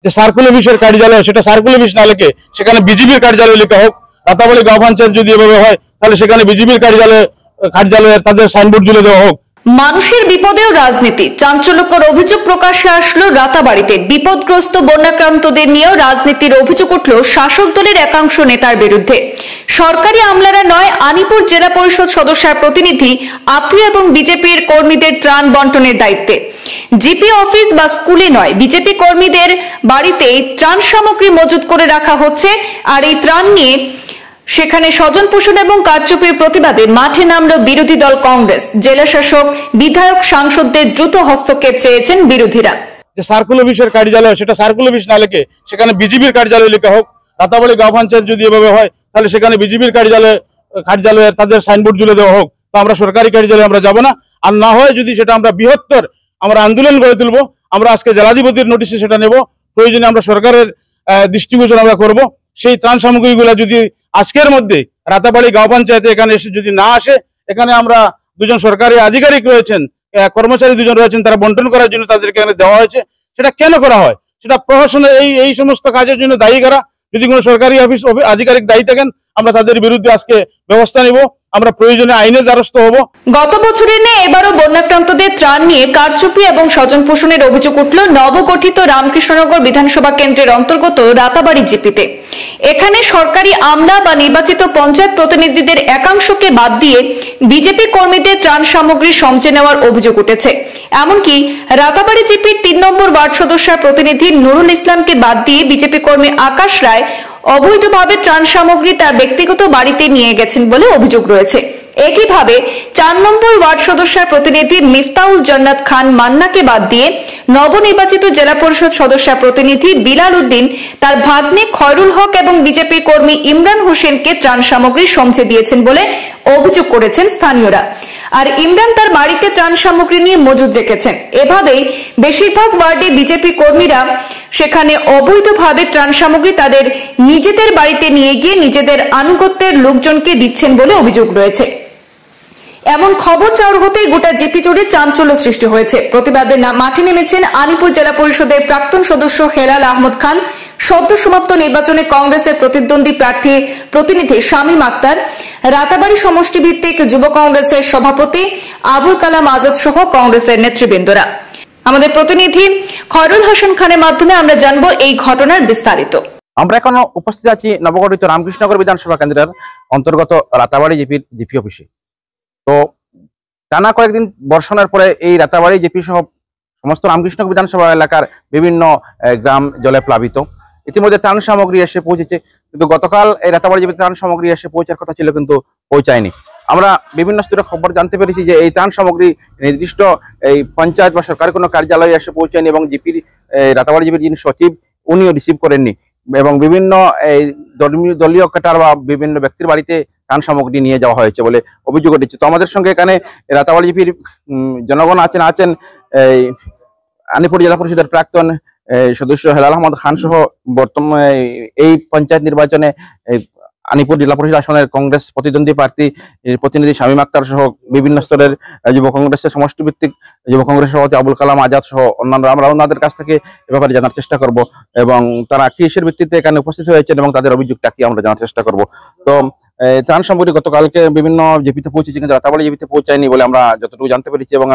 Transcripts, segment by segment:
যে সার্কুল অফিসের কার্যালয় সেটা সার্কুল অফিস না লিখে সেখানে বিজেপির কার্যালয় লেখা হোক। রাতাবাড়ি গাঁও পঞ্চায়েত যদি এভাবে হয় তাহলে সেখানে বিজেপির কার্যালয়ের তাদের সাইনবোর্ড ঝুলে দেওয়া হোক। মানুষের বিপদেও রাজনীতি, চাঞ্চল্যকর অভিযোগ প্রকাশ্যে আসলো রাতাবাড়িতে। বিপদগ্রস্ত বন্যাক্রান্তদের নিয়েও রাজনীতির অভিযোগ উঠল শাসক দলের একাংশ নেতার বিরুদ্ধে। সরকারি আমলারা নয়, আনিপুর জেলা পরিষদ সদস্যের প্রতিনিধি আত্মীয় এবং বিজেপির কর্মীদের ত্রাণ বন্টনের দায়িত্বে। জিপি অফিস বা স্কুলে নয়, বিজেপি কর্মীদের বাড়িতে ত্রাণ সামগ্রী মজুত করে রাখা হচ্ছে। আর এই ত্রাণ নিয়ে সেখানে স্বজন পোষণ এবং কারচুপির প্রতিবাদে মাঠে নামল বিরোধী দল কংগ্রেস। জেলা শাসক, বিধায়ক, সাংসদদের দ্রুত হস্তক্ষেপ চেয়েছেন বিরোধীরা। যে সার্কুল অফিসের কার্যালয় সেটা সার্কুল অফিস না লিখে সেখানে বিজেপির কার্যালয় লেখা হোক। রাতাবাড়ি গাঁও পঞ্চায়েত যদি এভাবে হয় তাহলে সেখানে বিজেপির কার্যালয়ের তাদের সাইনবোর্ড ঝুলে দেওয়া হোক। তো আমরা সরকারি কার্যালয়ে আমরা যাব না। আর না হয় যদি সেটা আমরা বৃহত্তর আমরা আন্দোলন গড়ে তুলবো। আমরা আজকে জেলাধিপতির নোটিশে সেটা নেব, প্রয়োজনে আমরা সরকারের দৃষ্টিগোচর আমরা করবো। সেই ত্রাণ সামগ্রীগুলো যদি আজকের মধ্যে রাতাবাড়ি গাঁও পঞ্চায়েতে এখানে এসে যদি না আসে, এখানে আমরা দুজন সরকারি আধিকারিক রয়েছেন, কর্মচারী দুজন রয়েছেন, তারা বন্টন করার জন্য তাদেরকে এখানে দেওয়া হয়েছে। সেটা কেন করা হয়? সেটা প্রশাসনের এই সমস্ত কাজের জন্য দায়ী করা। যদি কোনো সরকারি আধিকারিক দায়ী থাকেন আমরা তাদের বিরুদ্ধে আজকে ব্যবস্থা নিব, আমরা প্রয়োজনে আইনের দ্বারস্থ হব। গত বছরের ন্যায় এবারও বন্যাক্রান্তদের ত্রাণ নিয়ে কারচুপি এবং স্বজন পোষণের অভিযোগ উঠল নবগঠিত রামকৃষ্ণনগর বিধানসভা কেন্দ্রের অন্তর্গত রাতাবাড়ি জিপিতে। এখানে সরকারি আমলা বা নির্বাচিত পঞ্চায়েত প্রতিনিধিদের একাংশকে বাদ দিয়ে বিজেপি কর্মীদের ত্রাণ সামগ্রী সমঝে নেওয়ার অভিযোগ উঠেছে। এমনকি রাতাবাড়ি জিপির 3 নম্বর ওয়ার্ড সদস্যের প্রতিনিধি নুরুল ইসলামকে বাদ দিয়ে বিজেপি কর্মী আকাশ রায় অবৈধভাবে ত্রাণ সামগ্রী তার ব্যক্তিগত বাড়িতে নিয়ে গেছেন বলে অভিযোগ রয়েছে। একইভাবে 4 নম্বর ওয়ার্ড সদস্যের প্রতিনিধি মিফতাউল জান্নাত খান মান্নাকে বাদ দিয়ে নবনির্বাচিত জেলা পরিষদ সদস্যের প্রতিনিধি বিলাল উদ্দিন তার ভাগ্নে খয়রুল হক এবং বিজেপির কর্মী ইমরান হোসেনকে ত্রাণ সামগ্রী সমঝে দিয়েছেন বলে অভিযোগ করেছেন স্থানীয়রা। আর ইমরান তার বাড়িতে ত্রাণ সামগ্রী নিয়ে মজুদ রেখেছেন। এভাবেই বেশিরভাগ ওয়ার্ডে বিজেপি কর্মীরা সেখানে অবৈধভাবে ত্রাণ সামগ্রী তাদের নিজেদের বাড়িতে নিয়ে গিয়ে নিজেদের আনুগত্যের লোকজনকে দিচ্ছেন বলে অভিযোগ রয়েছে। এমন খবর চাউর হতেই গোটা জিপি জুড়ে চাঞ্চল্য সৃষ্টি হয়েছে। প্রতিবাদে মাঠে নেমেছেন আনিপুর জেলা পরিষদের প্রাক্তন সদস্য হেলাল আহমদ খান, সদ্য সমাপ্ত নির্বাচনে কংগ্রেসের প্রতিদ্বন্দ্বী প্রার্থী প্রতিনিধি শামীম আক্তার, রাতাবাড়ি সমষ্টি ভিত্তিক যুব কংগ্রেসের সভাপতি আবুল কালাম আজাদ সহ কংগ্রেসের নেতৃবৃন্দরা। আমাদের প্রতিনিধি খয়রুল হাসান খানের মাধ্যমে আমরা জানবো এই ঘটনার বিস্তারিত। আমরা এখন উপস্থিত আছি নবগঠিত রামকৃষ্ণনগর বিধানসভা কেন্দ্রের অন্তর্গত রাতাবাড়ি জিপি অফিসে। তো টানা কয়েকদিন বর্ষণের পরে এই রাতাবাড়ি জিপি সহ সমস্ত রামকৃষ্ণনগর বিধানসভা এলাকার বিভিন্ন গ্রাম জলে প্লাবিত। ইতিমধ্যে ত্রাণ সামগ্রী এসে পৌঁছেছে, কিন্তু গতকাল এই রাতাবাড়ি জিপি ত্রাণ সামগ্রী এসে পৌঁছার কথা ছিল কিন্তু পৌঁছায়নি। আমরা বিভিন্ন স্তরে খবর জানতে পেরেছি যে এই ত্রাণ সামগ্রী নির্দিষ্ট এই পঞ্চায়েত বা সরকারি কোনো কার্যালয়ে এসে পৌঁছায়নি এবং রাতাবাড়ি জিপির যিনি সচিব উনিও রিসিভ করেননি এবং বিভিন্ন এই দলীয় ক্যাডার বা বিভিন্ন ব্যক্তির বাড়িতে ত্রাণ সামগ্রী নিয়ে যাওয়া হয়েছে বলে অভিযোগ উঠেছে। তো আমাদের সঙ্গে এখানে রাতাবাড়ি জিপির জনগণ আছেন এই আনিপুর জেলা পরিষদের প্রাক্তন সদস্য হেলাল আহমদ খান সহ বর্তমানে এই পঞ্চায়েত নির্বাচনে আনিপুর জেলা পরিষদ আসনের কংগ্রেস প্রতিদ্বন্দ্বী প্রার্থী প্রতিনিধি শামীম আক্তার সহ বিভিন্ন স্তরের যুব কংগ্রেসের সমষ্টি ভিত্তিক যুব কংগ্রেস সভাপতি আবুল কালাম আজাদ সহ অন্যান্য আমরা ওনাদের কাছ থেকে এ ব্যাপারে জানার চেষ্টা করব এবং তারা কিসের ভিত্তিতে এখানে উপস্থিত হয়েছেন এবং তাদের অভিযোগটা কি আমরা জানার চেষ্টা করব। তো ত্রাণ সামগ্রী গতকালকে বিভিন্ন জিপিতে পৌঁছেছে কিন্তু রাতাবাড়ি জিপিতে পৌঁছায়নি বলে আমরা যতটুকু জানতে পেরেছি এবং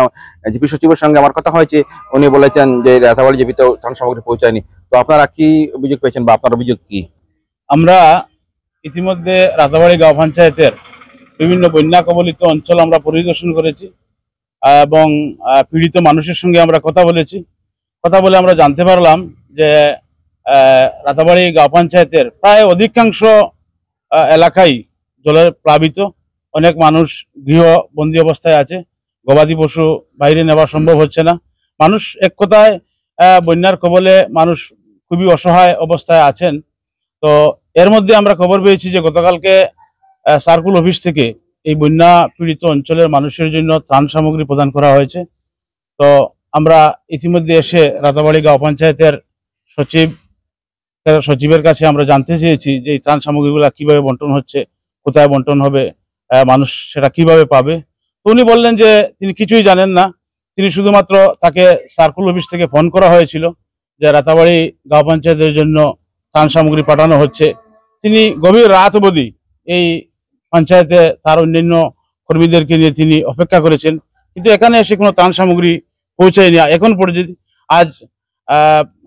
জিপি সচিবের সঙ্গে আমার কথা হয়েছে, উনি বলেছেন যে রাতাবাড়ি জিপিতেও ত্রাণ সামগ্রী পৌঁছায়নি। তো আপনারা কি অভিযোগ পেয়েছেন বা আপনার অভিযোগ কি? আমরা ইতিমধ্যে রাতাবাড়ি গাঁও পঞ্চায়েতের বিভিন্ন বন্যা কবলিত অঞ্চল আমরা পরিদর্শন করেছি এবং পীড়িত মানুষের সঙ্গে আমরা কথা বলে আমরা জানতে পারলাম যে রাতাবাড়ি গাঁও পঞ্চায়েতের প্রায় অধিকাংশ এলাকায় জলে প্লাবিত। অনেক মানুষ গৃহবন্দী অবস্থায় আছে, গবাদি পশু বাইরে নেওয়া সম্ভব হচ্ছে না। মানুষ এক কথায় বন্যার কবলে মানুষ খুবই অসহায় অবস্থায় আছেন। তো এর মধ্যে আমরা খবর পেয়েছি যে গতকালকে সার্কুল অফিস থেকে এই বন্যা পীড়িত অঞ্চলের মানুষের জন্য ত্রাণ সামগ্রী প্রদান করা হয়েছে। তো আমরা ইতিমধ্যে এসে রাতাবাড়ি গাঁও পঞ্চায়েতের সচিবের কাছে আমরা জানতে চেয়েছি যে এই ত্রাণ সামগ্রীগুলো কিভাবে বন্টন হচ্ছে, কোথায় বন্টন হবে, মানুষ সেটা কিভাবে পাবে। তো উনি বললেন যে তিনি কিছুই জানেন না, তিনি শুধুমাত্র তাকে সার্কুল অফিস থেকে ফোন করা হয়েছিল যে রাতাবাড়ি গাঁও পঞ্চায়েতের জন্য ত্রাণ সামগ্রী পাঠানো হচ্ছে, তিনি গভীর রাত অবধি এই পঞ্চায়েতে তার অন্যান্য কর্মীদেরকে নিয়ে তিনি অপেক্ষা করেছেন, কিন্তু এখানে এসে কোনো ত্রাণ সামগ্রী পৌঁছায়নি এখন পর্যন্ত। আজ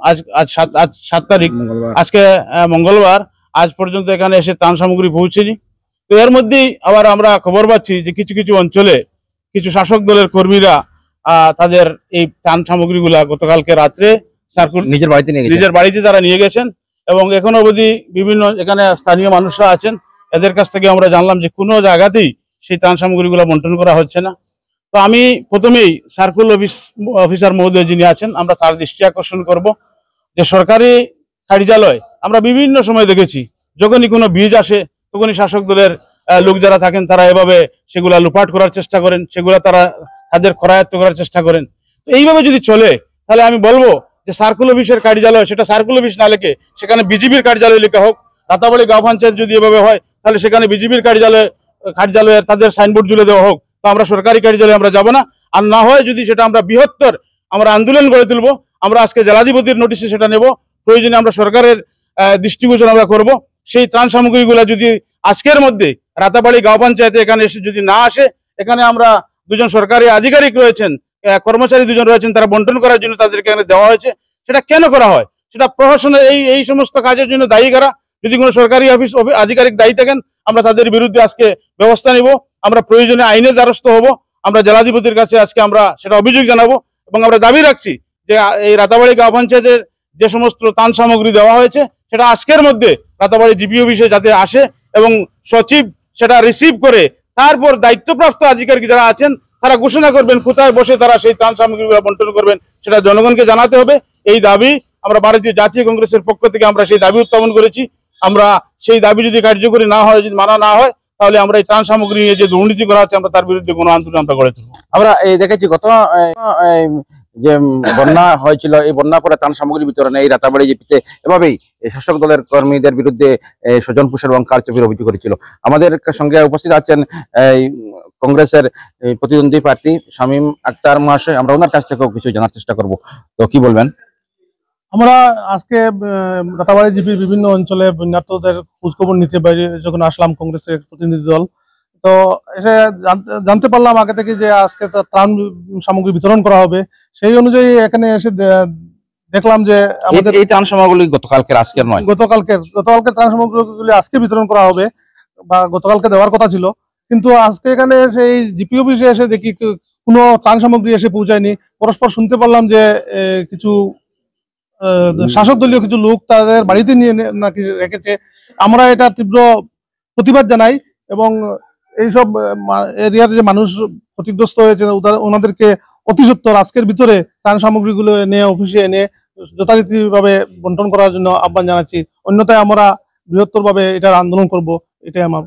আজ আজ 7 তারিখ, আজকে মঙ্গলবার, আজ পর্যন্ত এখানে এসে ত্রাণ সামগ্রী পৌঁছেনি। তো এর মধ্যেই আবার আমরা খবর পাচ্ছি যে কিছু কিছু অঞ্চলে কিছু শাসক দলের কর্মীরা তাদের এই ত্রাণ সামগ্রীগুলা গতকালকে রাত্রে নিজের বাড়িতে তারা নিয়ে গেছেন, এবং এখনো অবধি বিভিন্ন এখানে স্থানীয় মানুষরা আছেন, এদের কাছ থেকে আমরা জানলাম যে কোনো জায়গাতেই সেই ত্রাণ সামগ্রীগুলো বন্টন করা হচ্ছে না। তো আমি প্রথমেই সার্কুল অফিসার মহোদয় যিনি আছেন, আমরা তার দৃষ্টি আকর্ষণ করব যে সরকারি কার্যালয় আমরা বিভিন্ন সময় দেখেছি যখনই কোনো বীজ আসে তখনই শাসক দলের লোক যারা থাকেন তারা এভাবে সেগুলা লুপাট করার চেষ্টা করেন, সেগুলা তারা তাদের করায়ত্ত করার চেষ্টা করেন। তো এইভাবে যদি চলে তাহলে আমি বলবো যে সার্কুল অফিসের কার্যালয় সেটা সার্কুল অফিস না লিখে সেখানে বিজেপির কার্যালয় লেখা হোক। রাতাবাড়ি গাঁও পঞ্চায়েত যদি এভাবে হয় তাহলে সেখানে বিজেপির কার্যালয়ের তাদের সাইনবোর্ড ঝুলে দেওয়া হোক। তো আমরা সরকারি কার্যালয়ে আমরা যাব না। আর না হয় যদি সেটা আমরা বৃহত্তর আমরা আন্দোলন গড়ে তুলবো, আমরা আজকে জেলাধিপতির নোটিশে সেটা নেব, প্রয়োজনে আমরা সরকারের দৃষ্টিগোচর আমরা করব। সেই ত্রাণ সামগ্রীগুলো যদি আজকের মধ্যে রাতাবাড়ি গাঁও পঞ্চায়েতে এখানে এসে যদি না আসে, এখানে আমরা দুজন সরকারি আধিকারিক রয়েছেন, কর্মচারী দুজন রয়েছেন, তারা বন্টন করার জন্য তাদেরকে এখানে দেওয়া হয়েছে। সেটা কেন করা হয়? সেটা প্রশাসনের এই সমস্ত কাজের জন্য দায়ী কারা? যদি কোনো সরকারি আধিকারিক দায়ী থাকেন আমরা তাদের বিরুদ্ধে আজকে ব্যবস্থা নিব, আমরা প্রয়োজনে আইনের দ্বারস্থ হব, আমরা জেলাধিপতির কাছে আজকে আমরা সেটা অভিযোগ জানাবো এবং আমরা দাবি রাখছি যে এই রাতাবাড়ি গাঁও পঞ্চায়েতের যে সমস্ত ত্রাণ সামগ্রী দেওয়া হয়েছে সেটা আজকের মধ্যে রাতাবাড়ি জিপি অফিসে যাতে আসে এবং সচিব সেটা রিসিভ করে তারপর দায়িত্বপ্রাপ্ত আধিকারিক যারা আছেন তারা ঘোষণা করবেন কোথায় বসে তারা সেই ত্রাণ সামগ্রীগুলো বন্টন করবেন, সেটা জনগণকে জানাতে হবে। এই দাবি আমরা ভারতীয় জাতীয় কংগ্রেসের পক্ষ থেকে আমরা সেই দাবি উত্থাপন করেছি। আমরা সেই দাবি যদি কার্যকরী না হয়, যদি মানা না হয়, তাহলে আমরা এই ত্রাণ সামগ্রী নিয়ে যে দুর্নীতি করা হচ্ছে আমরা তার বিরুদ্ধে কোনো আন্দোলন আমরা গড়ে তুলব। আমরা এই দেখেছি গত যে বন্যা হয়েছিল, এই বন্যা পরে ত্রাণ সামগ্রী বিতরণে এই রাতাবাড়ি জিপিতে এভাবেই শাসক দলের কর্মীদের বিরুদ্ধে স্বজন পোষণ এবং কারচুপির অভিযোগ করেছিল। আমাদের সঙ্গে উপস্থিত আছেন এই কংগ্রেসের প্রতিদ্বন্দ্বী প্রার্থী শামীম আক্তার মহাশয়, আমরা ওনার কাছ থেকেও কিছু জানার চেষ্টা করব। তো কি বলবেন? আমরা আজকে রাতাবাড়ি জিপির বিভিন্ন অঞ্চলে বন্যার্তদের খোঁজখবর নিতে বাইরে যখন আসলাম কংগ্রেসের প্রতিনিধি দল, তো এসে জানতে পারলাম আগে থেকে যে আজকে ত্রাণ সামগ্রী বিতরণ করা হবে। সেই অনুযায়ী এখানে এসে দেখলাম যে আমাদের এই ত্রাণ সামগ্রী গতকালকের, আজকের নয়, গতকালকে ত্রাণ সামগ্রীগুলি আজকে বিতরণ করা হবে বা গতকালকে দেওয়ার কথা ছিল, কিন্তু আজকে এখানে সেই জিপি অফিসে এসে দেখি কোনো ত্রাণ সামগ্রী এসে পৌঁছায়নি। পরস্পর শুনতে পারলাম যে কিছু শাসক দলীয় কিছু লোক তাদের বাড়িতে নিয়ে নাকি রেখেছে। আমরা এটা তীব্র প্রতিবাদ জানাই এবং এইসব এরিয়ার যে মানুষ ক্ষতিগ্রস্ত হয়েছে ওনাদেরকে অতি সত্বর আজকের ভিতরে ত্রাণ সামগ্রীগুলো এনে অফিসে এনে যথারীতিভাবে বন্টন করার জন্য আহ্বান জানাচ্ছি। অন্যথায় আমরা বৃহত্তরভাবে এটার আন্দোলন করব, এটাই আমার।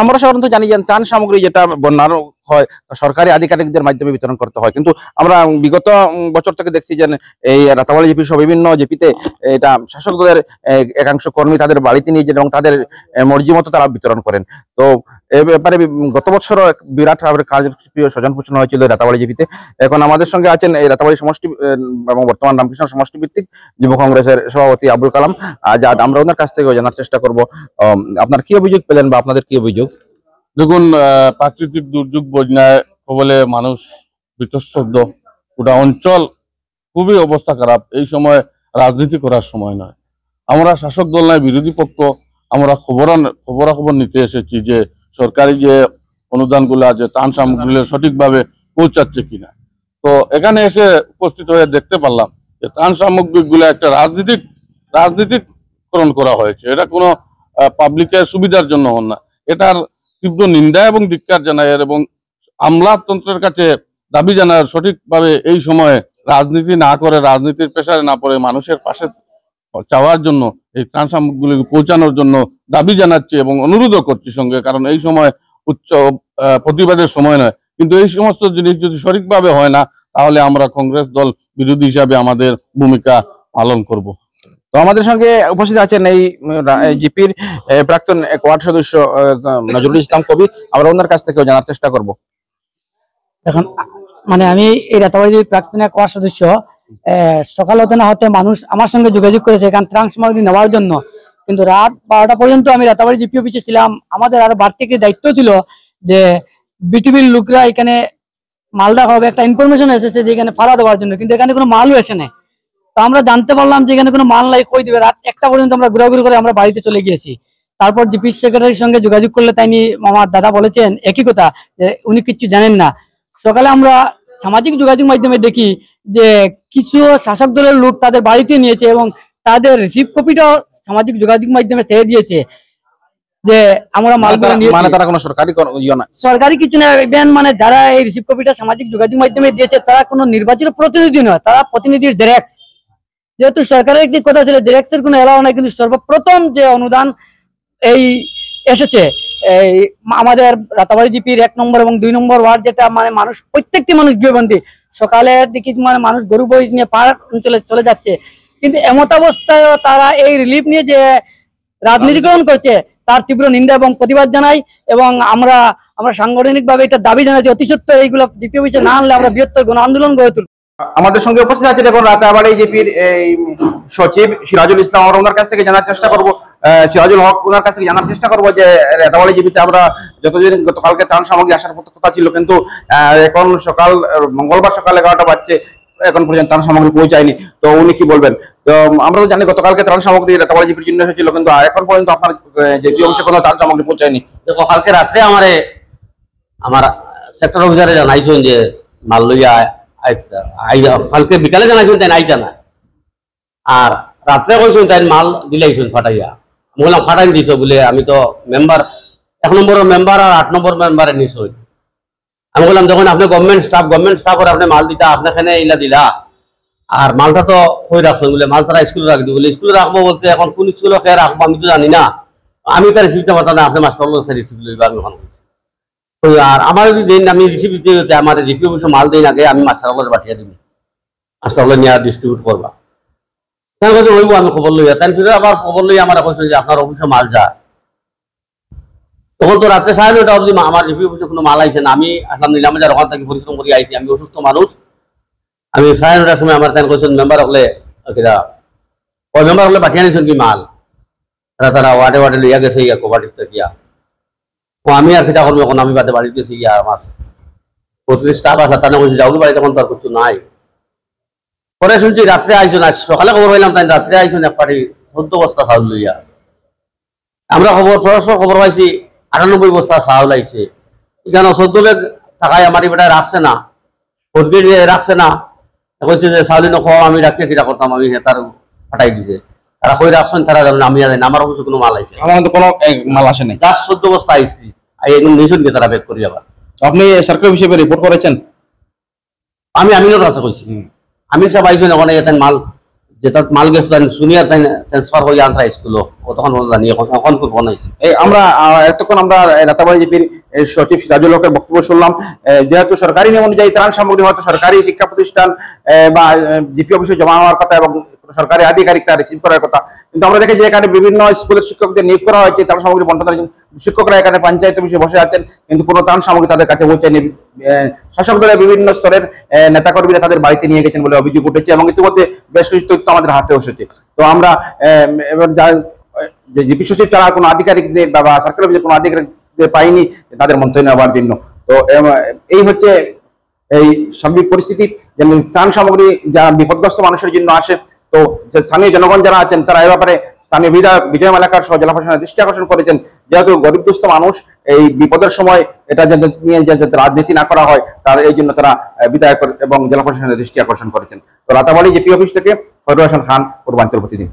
আমরা সাধারণত জানি যে ত্রাণ সামগ্রী যেটা বন্যার হয় সরকারি আধিকারিকদের মাধ্যমে বিতরণ করতে হয়, কিন্তু আমরা বিগত বছর থেকে দেখছি যে এই রাতাবাড়ি জিপি সহ বিভিন্ন জিপিতে এটা শাসক দলের একাংশ কর্মী তাদের বাড়িতে নিয়ে যান এবং তাদের মর্জি মতো তারা বিতরণ করেন। তো এই ব্যাপারে গত বছরও বিরাট কার্যক্রম স্বজন পোষণ হয়েছিল রাতাবাড়ি জিপিতে। এখন আমাদের সঙ্গে আছেন এই রাতাবাড়ি সমষ্টি এবং বর্তমান রামকৃষ্ণ সমষ্টি ভিত্তিক যুব কংগ্রেসের সভাপতি আবুল কালাম আজাদ, আমরা ওনার কাছ থেকে জানার চেষ্টা করব আপনার কি অভিযোগ পেলেন বা আপনাদের কি অভিযোগ। দেখুন, প্রাকৃতিক দুর্যোগ বন্যায় কবলে মানুষ বিতস্তব্ধ, গোটা অঞ্চল খুবই অবস্থা খারাপ। এই সময় রাজনীতি করার সময় নয়। আমরা শাসক দল নয়, বিরোধী পক্ষ, আমরা খবরাখবর নিতে এসেছি যে সরকারি যে অনুদানগুলো আছে ত্রাণ সামগ্রীগুলো সঠিকভাবে পৌঁছাচ্ছে কিনা। তো এখানে এসে উপস্থিত হয়ে দেখতে পারলাম যে ত্রাণ সামগ্রীগুলো একটা রাজনীতিকরণ করা হয়েছে। এটা কোনো পাবলিকের সুবিধার জন্য হন না। এটার তীব্র নিন্দা এবং ধিক্কার জানায় এবং আমলাতন্ত্রের কাছে দাবি জানায় সঠিকভাবে এই সময়ে রাজনীতি না করে, রাজনীতির পেশায় না পড়ে মানুষের পাশে চাওয়ার জন্য এই ত্রাণ সামগ্রীগুলি পৌঁছানোর জন্য দাবি জানাচ্ছি এবং অনুরোধও করছি সঙ্গে, কারণ এই সময় উচ্চ প্রতিবাদের সময় নয়। কিন্তু এই সমস্ত জিনিস যদি সঠিকভাবে হয় না তাহলে আমরা কংগ্রেস দল বিরোধী হিসাবে আমাদের ভূমিকা পালন করব। তো আমাদের সঙ্গে উপস্থিত আছেন এই জিপির প্রাক্তন ওয়ার্ড সদস্য নজরুল ইসলাম কবি, আমরা ওনার কাছ থেকেও জানার চেষ্টা করব। এখন মানে আমি এই রাতাবাড়ির প্রাক্তন এক ওয়ার্ড সদস্য। সকাল হতে না হতে মানুষ আমার সঙ্গে যোগাযোগ করেছে এখান ত্রাণ সামগ্রী নেওয়ার জন্য, কিন্তু রাত 12টা পর্যন্ত আমি রাতাবাড়ি জিপি অফিসে ছিলাম। আমাদের আরো বাড়তি দায়িত্ব ছিল যে বিটিভির লোকরা এখানে মাল রাখা হবে, একটা ইনফরমেশন এসেছে যে এখানে ফাড়া দেওয়ার জন্য, কিন্তু এখানে কোনো মালও এসে নেই। তো আমরা জানতে পারলাম যে এখানে কোনো মাল নাই, কই দিবে। রাত 1টা পর্যন্ত আমরা ঘোরাঘুরি করে আমরা বাড়িতে চলে গিয়েছি। তারপর জিপি সেক্রেটারির সঙ্গে যোগাযোগ করলে তাইনি আমার দাদা বলেছেন একই কথা, যে উনি কিছু জানেন না। সকালে আমরা সামাজিক যোগাযোগ মাধ্যমে দেখি যে কিছু শাসক দলের লোক তাদের বাড়িতে নিয়েছে এবং তাদের রিসিভ কপিটাও সামাজিক যোগাযোগ মাধ্যমে ছেড়ে দিয়েছে যে আমরা মালগুলো নিয়ে। মানে তারা কোনো সরকারি সরকারি কিছু না, ইভেন মানে যারা এই রিসিভ কপিটা সামাজিক যোগাযোগ মাধ্যমে দিয়েছে তারা কোনো নির্বাচিত প্রতিনিধি নয়, তারা প্রতিনিধির জেরক্স। যেহেতু সরকারের একটি কথা ছিল জেরক্সের কোনো এলাও নাই, কিন্তু সর্বপ্রথম যে অনুদান এই এসেছে এই আমাদের রাতাবাড়ি জিপির 1 নম্বর এবং 2 নম্বর ওয়ার্ড, যেটা মানে মানুষ প্রত্যেকটি মানুষ গৃহবন্দী। সকালে দেখি মানে মানুষ গরু বই নিয়ে পাহাড় অঞ্চলে চলে যাচ্ছে, কিন্তু এমত অবস্থায় তারা এই রিলিফ নিয়ে যে রাজনীতিকরণ করছে তার তীব্র নিন্দা এবং প্রতিবাদ জানাই। এবং আমরা সাংগঠনিকভাবে এটা দাবি জানাচ্ছি অতি সত্ত্বর এইগুলো জিপি অফিসে না আনলে আমরা বৃহত্তর গণ আন্দোলন গড়ে তুলব। আমাদের সঙ্গে উপস্থিত আছে দেখুন রাতাবাড়ি জিপির এই সচিব সিরাজুল ইসলাম। আমরা ওনার কাছ থেকে জানার চেষ্টা করব, সিরাজুল হক, ওনার কাছ থেকে জানার চেষ্টা করবো যে রাতাবাড়ি জিপিতে আমরা যতদিন গতকালকে ত্রাণ সামগ্রী আসার কথা ছিল, কিন্তু এখন মঙ্গলবার সকাল 11টা বাজছে, এখন পর্যন্ত ত্রাণ সামগ্রী পৌঁছায়নি। তো উনি কি বলবেন? তো আমরা তো জানি গতকালকে ত্রাণ সামগ্রী রাতাবাড়ি জিপির জন্য এসেছিল, কিন্তু এখন পর্যন্ত আপনার জিপি অংশে কোনো ত্রাণ সামগ্রী পৌঁছায়নি। দেখো কালকে রাত্রে আমার সেক্টর অফিসারে জানাইছেন যে মাল লইয়া কালকে বিকালে জানাইছেন তাই আইতা না, আর রাত্রে কইছেন তাই মাল দিলাইছেন ফাটাইয়া। আমি বললাম ফাটাই দিছ বলে, আমি তো মেম্বার 1 নম্বরের মেম্বার আর 8 নম্বর মেম্বারের নিছ। আমি বললাম যখন আপনি গভর্নমেন্ট স্টাফ আপনি মাল দিতা, আপনাখানে ইলা দিলা, আর মালটা তো কই রাখছেন বলে মাল তারা স্কুলে রাখবি বলে। স্কুলে রাখবো বলতে এখন কোন স্কুলে খেয়ে রাখবো আমি তো জানি না, আমি তার রিসিপ্টটা পাতা না, আপনি মাস্টার রিসিপ্ট লইবা। আমি ওখানে আর আমার যদি দিন আমি রিসিপ্ট দিতে হতে আমার জিপি অফিসে মাল দিন আগে আমি মাস্টার পাঠিয়ে দিবি, মাস্টার নিয়ে ডিস্ট্রিবিউট করবা। তার কাছে হইব আমি খবর লইয়া, তাই ফিরে আবার খবর লইয়া আমার কইছেন যে আপনার অফিসে মাল যা। তখন তো রাত্রে 9:30 অবধি আমার জিপি অফিসে কোনো মাল আইছে না। আমি আসলাম নিলামবাজার, ওখান থেকে পরিশ্রম করে আইছি, আমি অসুস্থ মানুষ। আমি 9:30টার সময় আমার তাই কইছেন মেম্বার হলে ওই মেম্বার হলে পাঠিয়ে আনিছেন কি মাল, তারা ওয়ার্ডে লইয়া গেছে ইয়া কোভারটিতে গিয়া। আমি আর সেটা করবো, এখন আমি বাদে বাড়িতে গেছি গিয়া আমার প্রতিটি স্টাফ আসা তারা বলছি যাও কি বাড়িতে, এখন তার কিছু নাই। পরে শুনছি রাত্রে আইসুন, আজ সকালে খবর পাইলাম তাই রাত্রে আইসুন এক পাটি 14 বস্তা চাউল লইয়া। আমরা খবর পাইছি 98 বস্তা চাউল আইছে। এখানে 14 ব্যাগ থাকায় আমার বেটায় রাখছে না, রাখছে না, কইছে যে চাউলি নখাও, আমি রাখিয়ে কিটা করতাম, আমি তার ফাটাই দিছে। তারা কই রাখছেন তারা জানেন, আমি জানি না। আমার অবশ্য কোনো মাল আইছে, আমার তো কোনো মাল আসে নাই। 14 বস্তা আইছি, এগুলো নিয়েছেন কি তারা ব্যাগ করি। আবার আপনি সরকারি হিসেবে রিপোর্ট করেছেন? আমি আমিনের কাছে কইছি, আমিন সাহেব আইসেন ওখানে এতেন মাল যেটা মাল গেছে শুনিয়া তাই ট্রান্সফার হয়ে আনতা স্কুল, ও তখন জানি এখন খুব বনাইছে। আমরা এতক্ষণ আমরা রাতাবাড়ি জিপির সচিব সিরাজুল হকের বক্তব্য শুনলাম। যেহেতু সরকারি নিয়ম অনুযায়ী ত্রাণ সামগ্রী হয়তো সরকারি শিক্ষা প্রতিষ্ঠান বা জিপি অফিসে জমা হওয়ার কথা এবং সরকারি আধিকারিক তা রিসিভ করার কথা, কিন্তু আমরা দেখি যে এখানে বিভিন্ন স্কুলের শিক্ষকদের নিয়োগ করা হয়েছে ত্রাণ সামগ্রী বন্টনের জন্য। শিক্ষকরা এখানে পঞ্চায়েত অফিসে বসে আছেন, কিন্তু কোনো ত্রাণ সামগ্রী তাদের কাছে পৌঁছায়নি। শাসক দলের বিভিন্ন স্তরের নেতাকর্মীরা তাদের বাড়িতে নিয়ে গেছেন বলে অভিযোগ উঠেছে এবং ইতিমধ্যে বেশ কিছু তথ্য আমাদের হাতে এসেছে। তো আমরা এবার যে জিপি সচিব তারা কোনো আধিকারিকদের বা সরকারি অফিসের কোনো আধিকারিকদের পাইনি তাদের মন্তব্য নেওয়ার জন্য। তো এই হচ্ছে এই সার্বিক পরিস্থিতি। যেমন ত্রাণ সামগ্রী যারা বিপদগ্রস্ত মানুষের জন্য আসে, তো স্থানীয় জনগণ যারা আছেন তারা এ ব্যাপারে স্থানীয় বিজয় এলাকার সহ জেলা প্রশাসনের দৃষ্টি আকর্ষণ করেছেন, যেহেতু গরিবগ্রস্ত মানুষ এই বিপদের সময় এটা নিয়ে যাতে রাজনীতি না করা হয় তার এই জন্য তারা বিধায়ক এবং জেলা প্রশাসনের দৃষ্টি আকর্ষণ করেছেন। তো রাতাবাড়ি জিপি অফিস থেকে ফজলুল হাসান খান, পূর্বাঞ্চল প্রতিনিধি।